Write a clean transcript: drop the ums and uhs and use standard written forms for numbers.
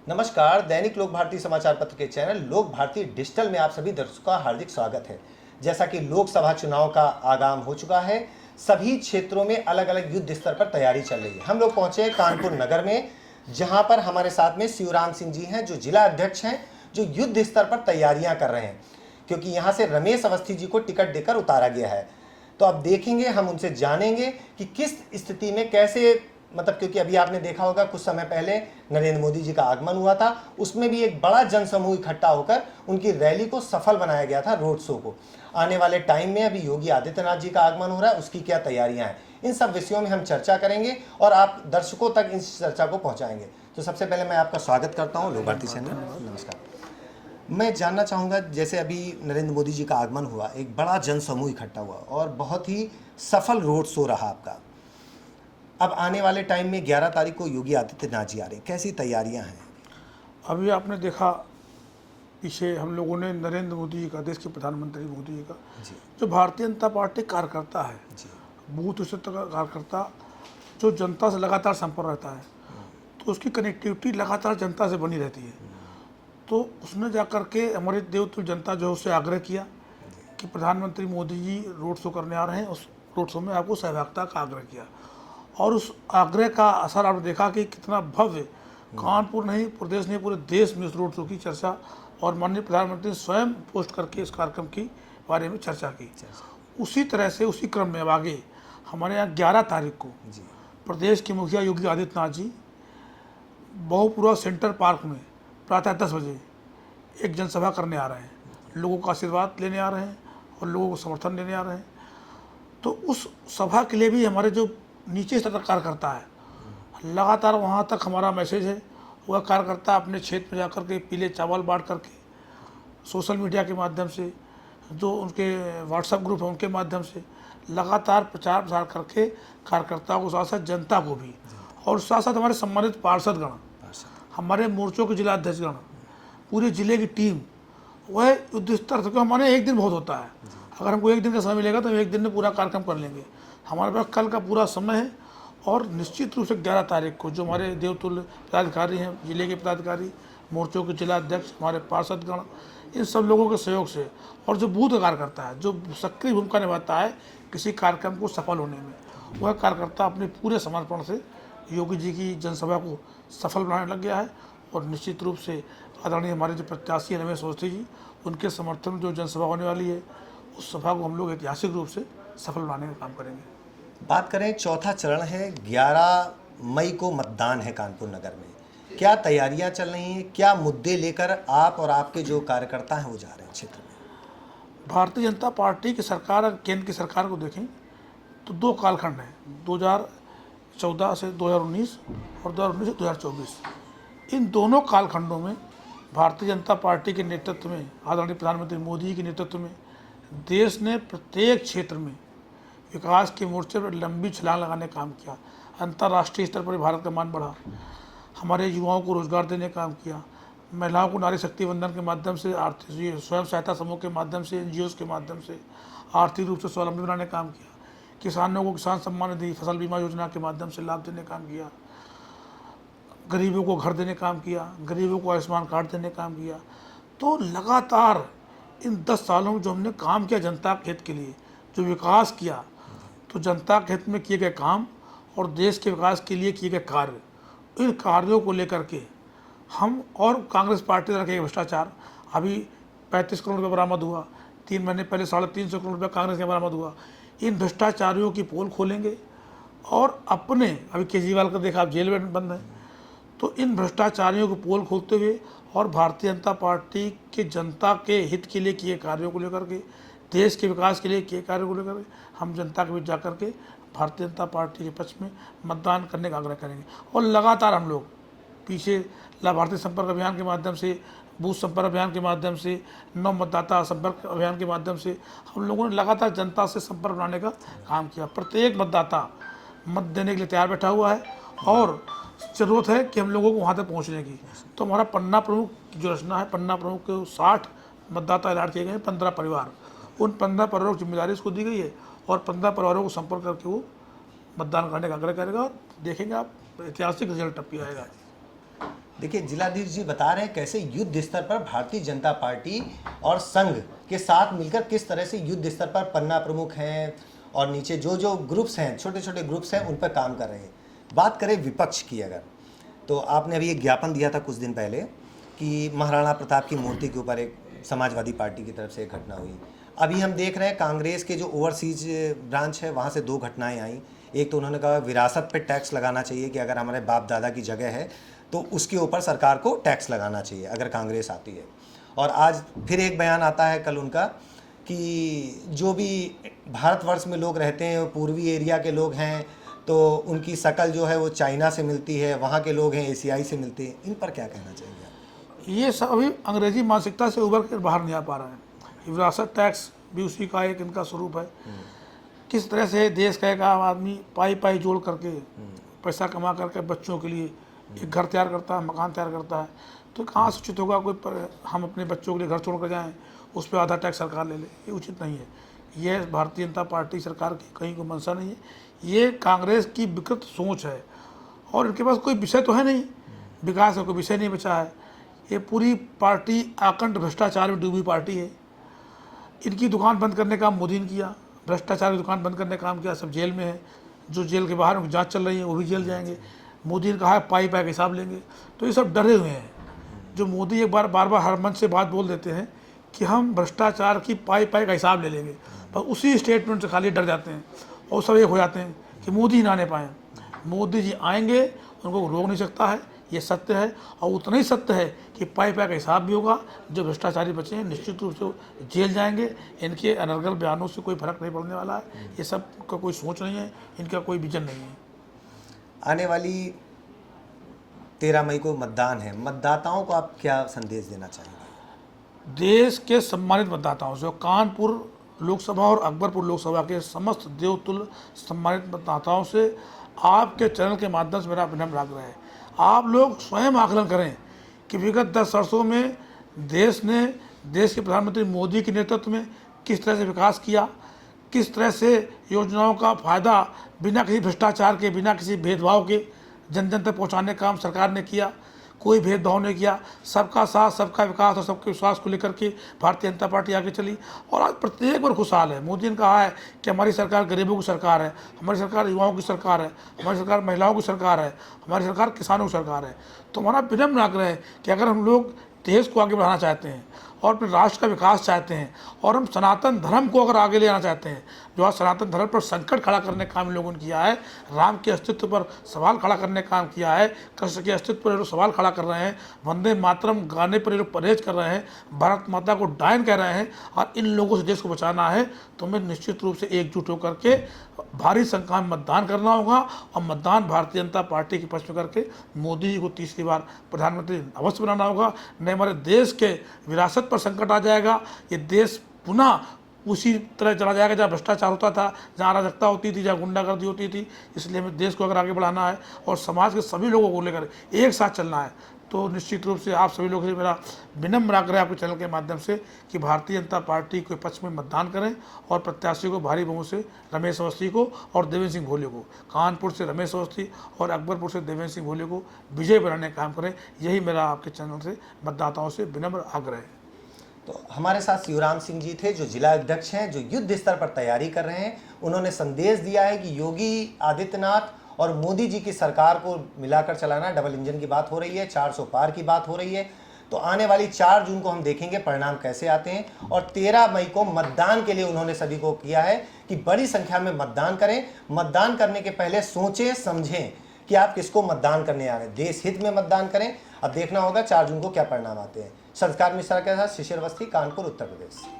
नमस्कार। दैनिक लोक भारती समाचार पत्र के चैनल लोक भारती डिजिटल में आप सभी दर्शकों का हार्दिक स्वागत है। जैसा कि लोकसभा चुनाव का आगाम हो चुका है, सभी क्षेत्रों में अलग अलग युद्ध स्तर पर तैयारी चल रही है। हम लोग पहुंचे हैं कानपुर नगर में, जहां पर हमारे साथ में शिवराम सिंह जी हैं, जो जिला अध्यक्ष हैं, जो युद्ध स्तर पर तैयारियां कर रहे हैं, क्योंकि यहाँ से रमेश अवस्थी जी को टिकट देकर उतारा गया है। तो अब देखेंगे, हम उनसे जानेंगे कि किस स्थिति में कैसे, मतलब क्योंकि अभी आपने देखा होगा कुछ समय पहले नरेंद्र मोदी जी का आगमन हुआ था, उसमें भी एक बड़ा जनसमूह इकट्ठा होकर उनकी रैली को सफल बनाया गया था, रोड शो को। आने वाले टाइम में अभी योगी आदित्यनाथ जी का आगमन हो रहा है, उसकी क्या तैयारियां हैं, इन सब विषयों में हम चर्चा करेंगे और आप दर्शकों तक इस चर्चा को पहुंचाएंगे। तो सबसे पहले मैं आपका स्वागत करता हूँ लोक भारती चैनल। नमस्कार। मैं जानना चाहूँगा, जैसे अभी नरेंद्र मोदी जी का आगमन हुआ, एक बड़ा जनसमूह इकट्ठा हुआ और बहुत ही सफल रोड शो रहा आपका। अब आने वाले टाइम में 11 तारीख को योगी आदित्यनाथ जी आ रहे हैं, कैसी तैयारियां हैं? अभी आपने देखा पीछे हम लोगों ने नरेंद्र मोदी जी का, देश के प्रधानमंत्री मोदी जी का, जी जो भारतीय जनता पार्टी कार्यकर्ता है, जी बूथ स्तर का कार्यकर्ता, जो जनता से लगातार संपर्क रहता है, तो उसकी कनेक्टिविटी लगातार जनता से बनी रहती है। तो उसने जाकर के हमारे देवतुल्य जनता जो है उससे आग्रह किया कि प्रधानमंत्री मोदी जी रोड शो करने आ रहे हैं, उस रोड शो में आपको सहभागिता का आग्रह किया। और उस आग्रह का असर आपने देखा कि कितना भव्य, कानपुर नहीं, प्रदेश नहीं, पूरे देश में इस रोड शो की चर्चा, और माननीय प्रधानमंत्री ने स्वयं पोस्ट करके इस कार्यक्रम की बारे में चर्चा की। उसी तरह से उसी क्रम में अब आगे हमारे यहाँ 11 तारीख को जी प्रदेश के मुखिया योगी आदित्यनाथ जी बहुपुरा सेंटर पार्क में प्रातः 10 बजे एक जनसभा करने आ रहे हैं, लोगों का आशीर्वाद लेने आ रहे हैं और लोगों को समर्थन देने आ रहे हैं। तो उस सभा के लिए भी हमारे जो नीचे स्तर का कार्यकर्ता है, लगातार वहाँ तक हमारा मैसेज है, वह कार्यकर्ता अपने क्षेत्र में जाकर के पीले चावल बांट करके, सोशल मीडिया के माध्यम से, जो उनके व्हाट्सएप ग्रुप है उनके माध्यम से लगातार प्रचार प्रसार करके कार्यकर्ताओं को, साथ साथ जनता को भी, और साथ साथ हमारे सम्मानित पार्षदगण, हमारे मोर्चों के जिला अध्यक्षगण, पूरे जिले की टीम, वह युद्ध स्तर से, हमारे एक दिन बहुत होता है, अगर हमको एक दिन का समय मिलेगा तो हम एक दिन में पूरा कार्यक्रम कर लेंगे। हमारे पास कल का पूरा समय है और निश्चित रूप से 11 तारीख को जो हमारे देवतुल्य पदाधिकारी हैं, जिले के पदाधिकारी, मोर्चों के जिला अध्यक्ष, हमारे पार्षदगण, इन सब लोगों के सहयोग से, और जो बूथ कार्यकर्ता है, जो सक्रिय भूमिका निभाता है किसी कार्यक्रम को सफल होने में, वह कार्यकर्ता अपने पूरे समर्पण से योगी जी की जनसभा को सफल बनाने लग गया है। और निश्चित रूप से आदरणीय हमारे जो प्रत्याशी रमेश अवस्थी जी, उनके समर्थन में जो जनसभा होने वाली है, उस सभा को हम लोग ऐतिहासिक रूप से सफल बनाने का काम करेंगे। बात करें, चौथा चरण है, 11 मई को मतदान है कानपुर नगर में, क्या तैयारियां चल रही हैं, क्या मुद्दे लेकर आप और आपके जो कार्यकर्ता हैं वो जा रहे हैं क्षेत्र में? भारतीय जनता पार्टी की सरकार और केंद्र की सरकार को देखें तो 2 कालखंड हैं, 2014 से 2019 और 2019 से 2024। इन दोनों कालखंडों में भारतीय जनता पार्टी के नेतृत्व में, आदरणीय प्रधानमंत्री मोदी जी के नेतृत्व में, देश ने प्रत्येक क्षेत्र में विकास के मोर्चे पर लंबी छलांग लगाने का काम किया। अंतर्राष्ट्रीय स्तर पर भारत का मान बढ़ा, हमारे युवाओं को रोजगार देने का काम किया, महिलाओं को नारी शक्ति वंदन के माध्यम से, आर्थिक स्वयं सहायता समूह के माध्यम से, NGOs के माध्यम से आर्थिक रूप से स्वावलंबी बनाने का काम किया, किसानों को किसान सम्मान निधि, फसल बीमा योजना के माध्यम से लाभ देने का काम किया, गरीबों को घर देने का काम किया, गरीबों को आयुष्मान कार्ड देने का काम किया। तो लगातार इन 10 सालों में जो हमने काम किया जनता के हित के लिए, जो विकास किया, तो जनता के हित में किए गए काम और देश के विकास के लिए किए गए कार्य, इन कार्यों को लेकर के हम, और कांग्रेस पार्टी द्वारा किए भ्रष्टाचार, अभी 35 करोड़ रुपये बरामद हुआ, 3 महीने पहले 350 करोड़ रुपये कांग्रेस के बरामद हुआ। इन भ्रष्टाचारियों की पोल खोलेंगे और अपने, अभी केजरीवाल का देखा आप जेल में बंद है, तो इन भ्रष्टाचारियों को पोल खोलते हुए और भारतीय जनता पार्टी के जनता के हित के लिए किए कार्यों को लेकर के, देश के विकास के लिए किए कार्यों को लेकर के हम जनता के बीच जाकर के भारतीय जनता पार्टी के पक्ष में मतदान करने का आग्रह करेंगे। और लगातार हम लोग पीछे लाभार्थी संपर्क अभियान के माध्यम से, बूथ संपर्क अभियान के माध्यम से, नव मतदाता संपर्क अभियान के माध्यम से हम लोगों ने लगातार जनता से संपर्क बनाने का काम किया। प्रत्येक मतदाता मत देने के लिए तैयार बैठा हुआ है और ज़रूरत है कि हम लोगों को वहाँ तक पहुँचने की। तो हमारा पन्ना प्रमुख की जो रचना है, पन्ना प्रमुख के 60 मतदाता ऐलान किए गए हैं, 15 परिवार, उन 15 परिवारों की जिम्मेदारी उसको दी गई है और 15 परिवारों को संपर्क करके वो मतदान करने का आग्रह करेगा और देखेंगे आप ऐतिहासिक रिजल्ट टप्पी आएगा। देखिए, जिलाधीश जी बता रहे हैं कैसे युद्ध स्तर पर भारतीय जनता पार्टी और संघ के साथ मिलकर किस तरह से युद्ध स्तर पर पन्ना प्रमुख हैं और नीचे जो जो ग्रुप्स हैं, छोटे छोटे ग्रुप्स हैं, उन पर काम कर रहे हैं। बात करें विपक्ष की, अगर तो आपने अभी एक ज्ञापन दिया था कुछ दिन पहले कि महाराणा प्रताप की मूर्ति के ऊपर एक समाजवादी पार्टी की तरफ से एक घटना हुई। अभी हम देख रहे हैं कांग्रेस के जो ओवरसीज ब्रांच है वहाँ से 2 घटनाएं आई। एक तो उन्होंने कहा विरासत पे टैक्स लगाना चाहिए कि अगर हमारे बाप दादा की जगह है तो उसके ऊपर सरकार को टैक्स लगाना चाहिए अगर कांग्रेस आती है। और आज फिर एक बयान आता है कल उनका कि जो भी भारतवर्ष में लोग रहते हैं, पूर्वी एरिया के लोग हैं, तो उनकी शक्ल जो है वो चाइना से मिलती है, वहाँ के लोग हैं एशियाई से मिलते हैं। इन पर क्या कहना चाहिए आप? ये सब अभी अंग्रेजी मानसिकता से उभर कर बाहर नहीं आ पा रहे हैं। विरासत टैक्स भी उसी का एक इनका स्वरूप है। किस तरह से देश का एक आम आदमी पाई पाई जोड़ करके पैसा कमा करके बच्चों के लिए एक घर तैयार करता है, मकान तैयार करता है, तो कहाँ से उचित होगा हम अपने बच्चों के लिए घर छोड़ कर जाएँ, उस पर आधा टैक्स सरकार ले ले? ये उचित नहीं है। ये भारतीय जनता पार्टी सरकार की कहीं को मंशा नहीं है। ये कांग्रेस की विकृत सोच है और इनके पास कोई विषय तो है नहीं, विकास का कोई विषय नहीं बचा है। ये पूरी पार्टी आकंठ भ्रष्टाचार में डूबी पार्टी है। इनकी दुकान बंद करने का मोदी ने किया, भ्रष्टाचार की दुकान बंद करने का काम किया। सब जेल में है, जो जेल के बाहर जांच चल रही है वो भी जेल जाएंगे। मोदी ने कहा है पाई पाई का हिसाब लेंगे, तो ये सब डरे हुए हैं। जो मोदी एक बार बार हर मंच से बात बोल देते हैं कि हम भ्रष्टाचार की पाई पाई का हिसाब ले लेंगे, पर उसी स्टेटमेंट से खाली डर जाते हैं और सब एक हो जाते हैं कि मोदी ना आने पाएँ। मोदी जी आएंगे, उनको रोक नहीं सकता है, ये सत्य है। और उतना ही सत्य है कि पाई पाई का हिसाब भी होगा। जो भ्रष्टाचारी बचे हैं निश्चित रूप से जेल जाएंगे। इनके अनर्गल बयानों से कोई फर्क नहीं पड़ने वाला है। ये सब का कोई सोच नहीं है, इनका कोई विजन नहीं है। आने वाली 13 मई को मतदान है, मतदाताओं को आप क्या संदेश देना चाहेंगे? देश के सम्मानित मतदाताओं से, कानपुर लोकसभा और अकबरपुर लोकसभा के समस्त देवतुल्य सम्मानित मतदाताओं से आपके चैनल के माध्यम से मेरा विनम्र आग्रह है, आप लोग स्वयं आकलन करें कि विगत 10 वर्षों में देश के प्रधानमंत्री मोदी के नेतृत्व में किस तरह से विकास किया, किस तरह से योजनाओं का फ़ायदा बिना किसी भ्रष्टाचार के, बिना किसी भेदभाव के जन जन तक पहुँचाने का काम सरकार ने किया। कोई भेदभाव नहीं किया। सबका साथ, सबका विकास और सबके विश्वास को लेकर के भारतीय जनता पार्टी आगे चली और आज प्रत्येक बार खुशहाल है। मोदी ने कहा है कि हमारी सरकार गरीबों की सरकार है, हमारी सरकार युवाओं की सरकार है, हमारी सरकार महिलाओं की सरकार है, हमारी सरकार किसानों की सरकार है। तो हमारा विनम्र आग्रह है कि अगर हम लोग देश को आगे बढ़ाना चाहते हैं और अपने राष्ट्र का विकास चाहते हैं और हम सनातन धर्म को अगर आगे ले आना चाहते हैं, जो आज सनातन धर्म पर संकट खड़ा करने का काम इन लोगों ने किया है, राम के अस्तित्व पर सवाल खड़ा करने का काम किया है, कृष्ण के अस्तित्व पर ये लोग सवाल खड़ा कर रहे हैं, वंदे मातरम गाने पर ये लोग परहेज कर रहे हैं, भारत माता को डायन कह रहे हैं और इन लोगों से देश को बचाना है, तो हमें निश्चित रूप से एकजुट होकर के भारी संख्या में मतदान करना होगा और मतदान भारतीय जनता पार्टी के पक्ष में करके मोदी जी को तीसरी बार प्रधानमंत्री अवश्य बनाना होगा। नहीं हमारे देश के विरासत पर संकट आ जाएगा। ये देश पुनः उसी तरह चला जाएगा जहाँ भ्रष्टाचार होता था, जहाँ अराजकता होती थी, जहाँ गुंडागर्दी होती थी। इसलिए हमें देश को अगर आगे बढ़ाना है और समाज के सभी लोगों को लेकर एक साथ चलना है, तो निश्चित रूप से आप सभी लोगों से मेरा विनम्र आग्रह आपके चैनल के माध्यम से कि भारतीय जनता पार्टी के पक्ष में मतदान करें और प्रत्याशी को भारी बहुमत से रमेश अवस्थी को और देवेंद्र सिंह भोले को, कानपुर से रमेश अवस्थी और अकबरपुर से देवेंद्र सिंह भोले को विजय बनाने का काम करें। यही मेरा आपके चैनल से मतदाताओं से विनम्र आग्रह है। तो हमारे साथ शिवराम सिंह जी थे, जो जिला अध्यक्ष हैं, जो युद्ध स्तर पर तैयारी कर रहे हैं। उन्होंने संदेश दिया है कि योगी आदित्यनाथ और मोदी जी की सरकार को मिलाकर चलाना, डबल इंजन की बात हो रही है, 400 पार की बात हो रही है। तो आने वाली 4 जून को हम देखेंगे परिणाम कैसे आते हैं। और 13 मई को मतदान के लिए उन्होंने सभी को किया है कि बड़ी संख्या में मतदान करें। मतदान करने के पहले सोचें समझें कि आप किसको मतदान करने आ रहे हैं, देश हित में मतदान करें। अब देखना होगा 4 जून को क्या परिणाम आते हैं। संस्कार मिश्रा के साथ शिशिर अवस्थी, कानपुर, उत्तर प्रदेश।